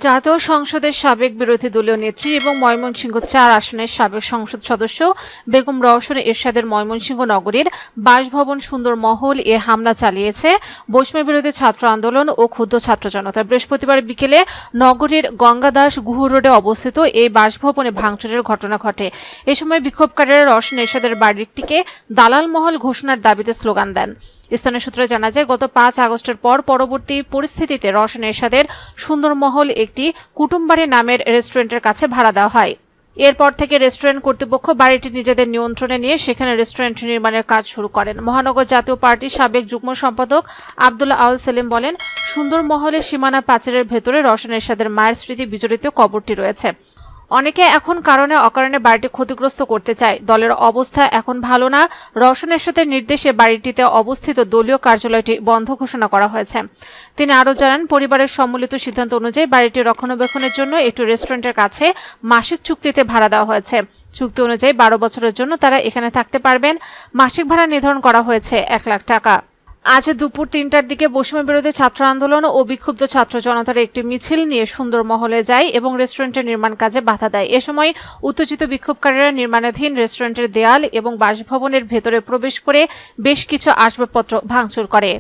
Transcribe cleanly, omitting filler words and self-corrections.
জাতীয় সংসদের সাবেক বিরোধী দলীয় নেত্রী এবং ময়মনসিংহ ৪ আসনের সাবেক সংসদ সদস্য বেগম রওশন এরশাদের ময়মনসিংহ নগরীর বাসভবন সুন্দর মহল এ হামলা চালিয়েছে বৈষম্য বিরোধী ছাত্র আন্দোলন ও ক্ষুব্ধ ছাত্র জনতা। বৃহস্পতিবার বিকেলে নগরীর গঙ্গাদাস গুহ রোডে অবস্থিত এই বাসভবনে ভাঙচুরের ঘটনা ঘটে। এ সময় বিক্ষোভকারীরা রওশন এরশাদের বাড়িটিকে দালাল মহল ঘোষণার দাবিতে স্লোগান দেন। স্থানীয় সূত্রে জানা যায়, গত ৫ আগস্টের পরবর্তী পরিস্থিতিতে রওশন এরশাদের সুন্দরমহল একটি কুটুমবাড়ি নামের রেস্টুরেন্টের কাছে ভাড়া দেওয়া হয়। এরপর থেকে রেস্টুরেন্ট কর্তৃপক্ষ বাড়িটি নিজেদের নিয়ন্ত্রণে নিয়ে সেখানে রেস্টুরেন্ট নির্মাণের কাজ শুরু করেন। মহানগর জাতীয় পার্টির সাবেক যুগ্ম সম্পাদক আব্দুল্লাহ আউল সেলিম বলেন, সুন্দরমহলের সীমানা প্রাচীরের ভেতরে রওশন এরশাদের মায়ের স্মৃতি বিজড়িত কবরটি রয়েছে। অনেকে এখন কারণে অকারণে বাড়িটি ক্ষতিগ্রস্ত করতে চায়। দলের অবস্থা এখন ভালো না। রওশন এরশাদের নির্দেশে বাড়িটিতে অবস্থিত দলীয় কার্যালয়টি বন্ধ ঘোষণা করা হয়েছে। তিনি আরও জানান, পরিবারের সম্মিলিত সিদ্ধান্ত অনুযায়ী বাড়িটি রক্ষণাবেক্ষণের জন্য একটি রেস্টুরেন্টের কাছে মাসিক চুক্তিতে ভাড়া দেওয়া হয়েছে। চুক্তি অনুযায়ী ১২ বছরের জন্য তারা এখানে থাকতে পারবেন। মাসিক ভাড়া নির্ধারণ করা হয়েছে ১ লাখ টাকা। আজ দুপুর ৩টার দিকে বৈষম্য বিরোধী ছাত্র আন্দোলন ও বিক্ষুব্ধ ছাত্র জনতার একটি মিছিল নিয়ে সুন্দরমহলে যায় এবং রেস্টুরেন্টের নির্মাণ কাজে বাধা দেয়। এ সময় উত্তেজিত বিক্ষোভকারীরা নির্মাণাধীন রেস্টুরেন্টের দেয়াল এবং বাসভবনের ভেতরে প্রবেশ করে বেশ কিছু আসবাবপত্র ভাঙচুর করে।